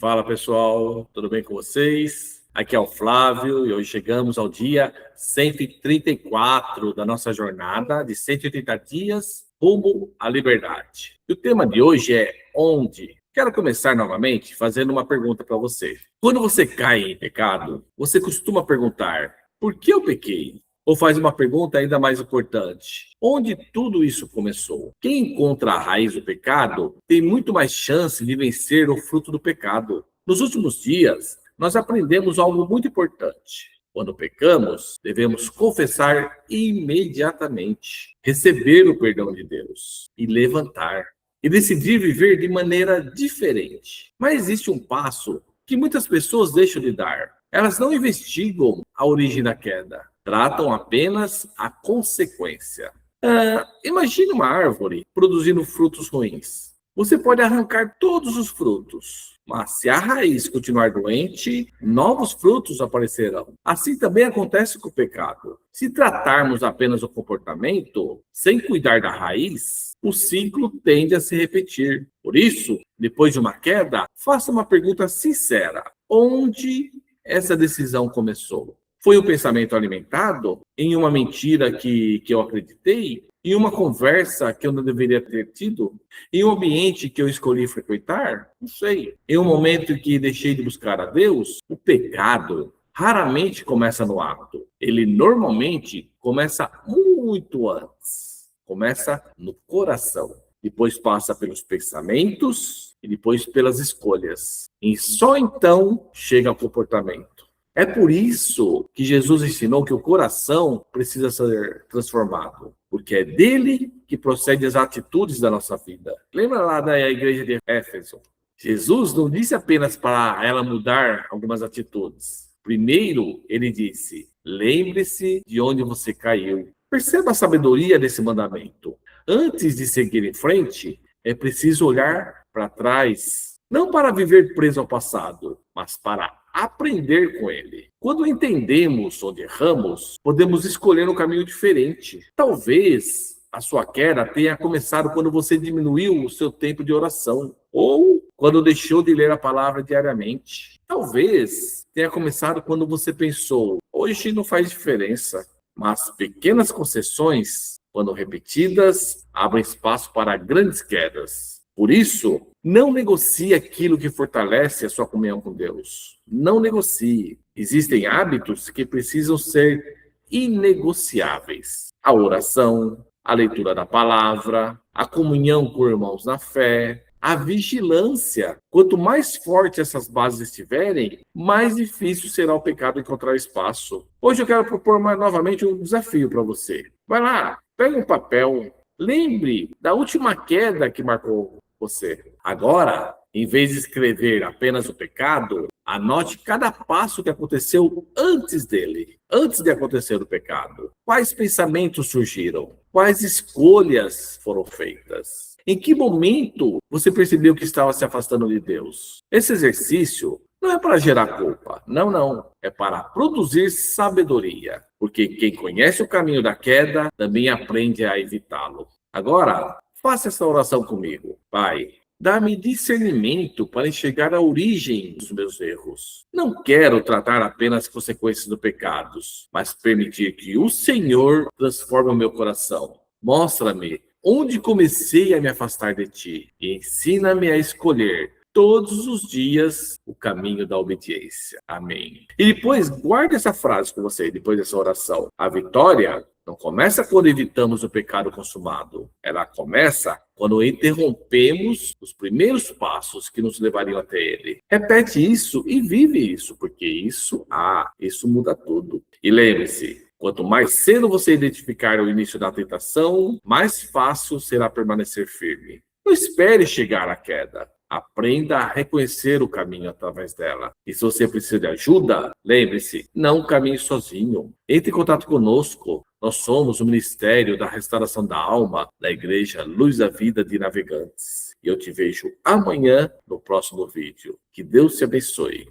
Fala pessoal, tudo bem com vocês? Aqui é o Flávio e hoje chegamos ao dia 134 da nossa jornada de 180 dias rumo à liberdade. E o tema de hoje é onde? Quero começar novamente fazendo uma pergunta para você. Quando você cai em pecado, você costuma perguntar: por que eu pequei? Ou faz uma pergunta ainda mais importante: onde tudo isso começou? Quem encontra a raiz do pecado tem muito mais chance de vencer o fruto do pecado. Nos últimos dias, nós aprendemos algo muito importante. Quando pecamos, devemos confessar imediatamente, receber o perdão de Deus e levantar. E decidir viver de maneira diferente. Mas existe um passo que muitas pessoas deixam de dar. Elas não investigam a origem da queda. Tratam apenas a consequência. Imagine uma árvore produzindo frutos ruins. Você pode arrancar todos os frutos, mas se a raiz continuar doente, novos frutos aparecerão. Assim também acontece com o pecado. Se tratarmos apenas o comportamento, sem cuidar da raiz, o ciclo tende a se repetir. Por isso, depois de uma queda, faça uma pergunta sincera: onde essa decisão começou? Foi um pensamento alimentado em uma mentira que eu acreditei? Em uma conversa que eu não deveria ter tido? Em um ambiente que eu escolhi frequentar? Não sei. Em um momento em que deixei de buscar a Deus? O pecado raramente começa no ato. Ele normalmente começa muito antes. Começa no coração. Depois passa pelos pensamentos e depois pelas escolhas. E só então chega ao comportamento. É por isso que Jesus ensinou que o coração precisa ser transformado, porque é dele que procedem as atitudes da nossa vida. Lembra lá da igreja de Éfeso? Jesus não disse apenas para ela mudar algumas atitudes. Primeiro, ele disse: lembre-se de onde você caiu. Perceba a sabedoria desse mandamento. Antes de seguir em frente, é preciso olhar para trás, não para viver preso ao passado, mas para aprender com ele. Quando entendemos onde erramos, podemos escolher um caminho diferente. Talvez a sua queda tenha começado quando você diminuiu o seu tempo de oração, ou quando deixou de ler a palavra diariamente. Talvez tenha começado quando você pensou: hoje não faz diferença. Mas pequenas concessões, quando repetidas, abrem espaço para grandes quedas. Por isso, não negocie aquilo que fortalece a sua comunhão com Deus. Não negocie. Existem hábitos que precisam ser inegociáveis: a oração, a leitura da palavra, a comunhão com irmãos na fé, a vigilância. Quanto mais forte essas bases estiverem, mais difícil será o pecado encontrar espaço. Hoje eu quero propor novamente um desafio para você. Vai lá, pega um papel, lembre da última queda que marcou você. Agora, em vez de escrever apenas o pecado, anote cada passo que aconteceu antes dele, antes de acontecer o pecado. Quais pensamentos surgiram? Quais escolhas foram feitas? Em que momento você percebeu que estava se afastando de Deus? Esse exercício não é para gerar culpa. Não. É para produzir sabedoria. Porque quem conhece o caminho da queda também aprende a evitá-lo. Agora, faça essa oração comigo. Pai, dá-me discernimento para enxergar a origem dos meus erros. Não quero tratar apenas as consequências dos pecados, mas permitir que o Senhor transforme o meu coração. Mostra-me onde comecei a me afastar de ti e ensina-me a escolher todos os dias o caminho da obediência. Amém. E depois, guarde essa frase com você, depois dessa oração. A vitória não começa quando evitamos o pecado consumado. Ela começa quando interrompemos os primeiros passos que nos levariam até ele. Repete isso e vive isso, porque isso muda tudo. E lembre-se, quanto mais cedo você identificar o início da tentação, mais fácil será permanecer firme. Não espere chegar à queda. Aprenda a reconhecer o caminho através dela. E se você precisa de ajuda, lembre-se, não caminhe sozinho. Entre em contato conosco. Nós somos o Ministério da Restauração da Alma da Igreja Luz da Vida de Navegantes. E eu te vejo amanhã no próximo vídeo. Que Deus te abençoe.